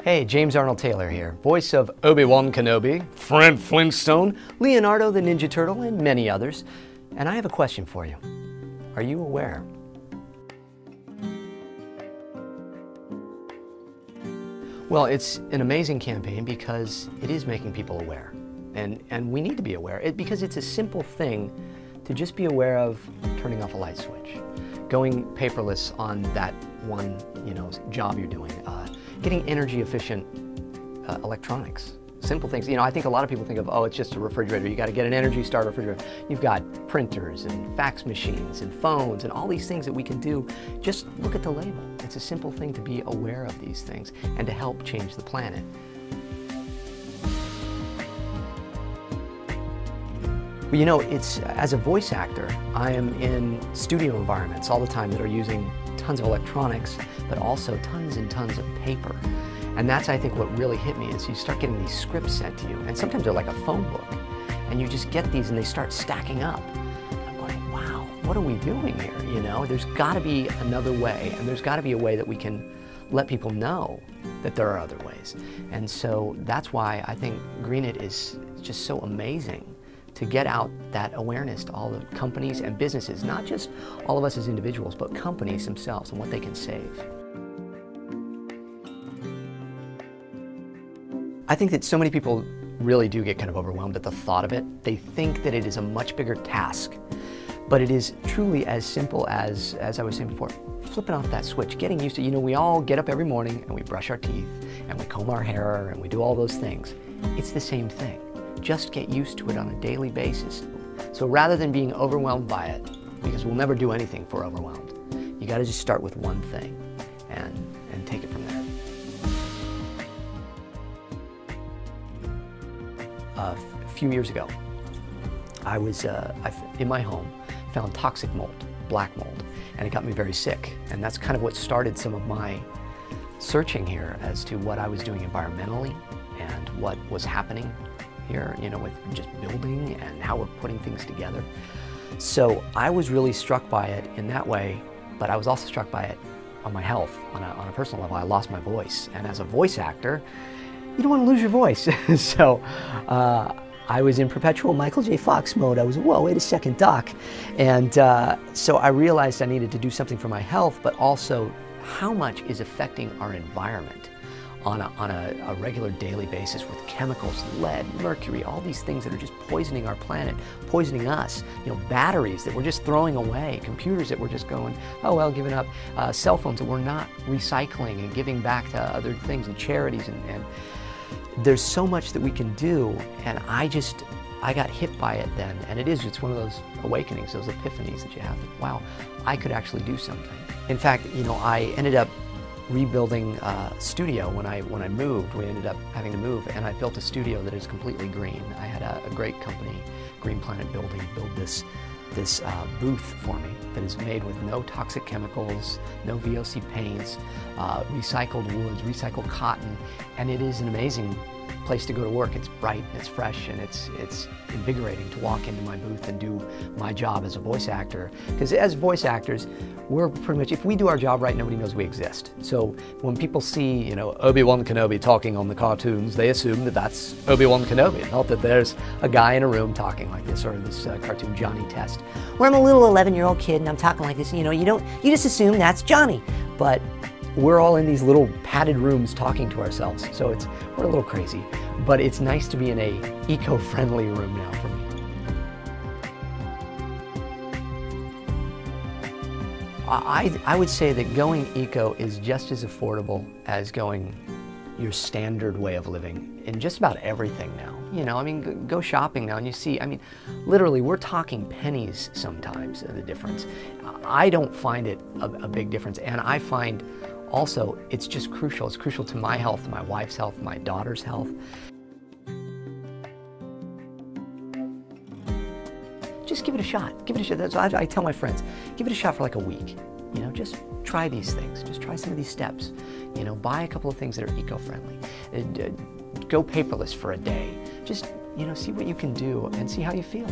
Hey, James Arnold Taylor here, voice of Obi-Wan Kenobi, Fred Flintstone, Leonardo the Ninja Turtle, and many others. And I have a question for you. Are you aware? Well, it's an amazing campaign because it is making people aware. And we need to be aware because it's a simple thing to just be aware of turning off a light switch, going paperless on that one job you're doing, getting energy efficient electronics. Simple things. I think a lot of people think of, oh, it's just a refrigerator. You got to get an Energy Star refrigerator. You've got printers and fax machines and phones and all these things that we can do. Just look at the label. It's a simple thing to be aware of these things and to help change the planet. Well, as a voice actor, I am in studio environments all the time that are using tons of electronics, but also tons and tons of paper. And that's, I think, what really hit me is you start getting these scripts sent to you, and sometimes they're like a phone book, and you just get these and they start stacking up. And I'm going, wow, what are we doing here? There's got to be another way, and there's got to be a way that we can let people know that there are other ways. And so that's why I think GreenIt is just so amazing, to get out that awareness to all the companies and businesses, not just all of us as individuals, but companies themselves and what they can save. I think that so many people really do get kind of overwhelmed at the thought of it. They think that it is a much bigger task, but it is truly as simple as I was saying before, flipping off that switch, getting used to, we all get up every morning and we brush our teeth and we comb our hair and we do all those things. It's the same thing. Just get used to it on a daily basis. So rather than being overwhelmed by it, because we'll never do anything if we're overwhelmed, you got to just start with one thing and take it from there. A few years ago, I was in my home, found toxic mold, black mold, and it got me very sick. And that's kind of what started some of my searching here as to what I was doing environmentally and what was happening here, with just building and how we're putting things together. So I was really struck by it in that way, but I was also struck by it on my health, on a personal level. I lost my voice, and as a voice actor, you don't want to lose your voice. So I was in perpetual Michael J. Fox mode. I was, whoa, wait a second, doc. And so I realized I needed to do something for my health, but also how much is affecting our environment on a regular daily basis with chemicals, lead, mercury, all these things that are just poisoning our planet, poisoning us. Batteries that we're just throwing away, computers that we're just going, oh well, giving up, cell phones that we're not recycling and giving back to other things and charities, and there's so much that we can do, and I got hit by it then, and it's one of those awakenings, those epiphanies that you have, that, wow, I could actually do something. In fact, I ended up rebuilding a studio when I moved. We ended up having to move, and I built a studio that is completely green. I had a great company, Green Planet Building, build this booth for me that is made with no toxic chemicals, no VOC paints, recycled woods, recycled cotton, and it is an amazing place to go to work. It's bright, it's fresh, and it's invigorating to walk into my booth and do my job as a voice actor. Because as voice actors, we're pretty much, if we do our job right, nobody knows we exist. So when people see, Obi-Wan Kenobi talking on the cartoons, they assume that that's Obi-Wan Kenobi, not that there's a guy in a room talking like this, or this cartoon Johnny Test, where I'm a little 11-year-old kid and I'm talking like this. You just assume that's Johnny, but we're all in these little padded rooms talking to ourselves, so we're a little crazy, but it's nice to be in a eco-friendly room now for me. I would say that going eco is just as affordable as going your standard way of living in just about everything now. Go shopping now and you see, literally we're talking pennies sometimes, the difference. I don't find it a big difference, and I find also it's just crucial. It's crucial to my health, my wife's health, my daughter's health. Just give it a shot. Give it a shot. That's what I tell my friends. Give it a shot for like a week. Just try these things. Just try some of these steps. Buy a couple of things that are eco-friendly. Go paperless for a day. Just, see what you can do and see how you feel.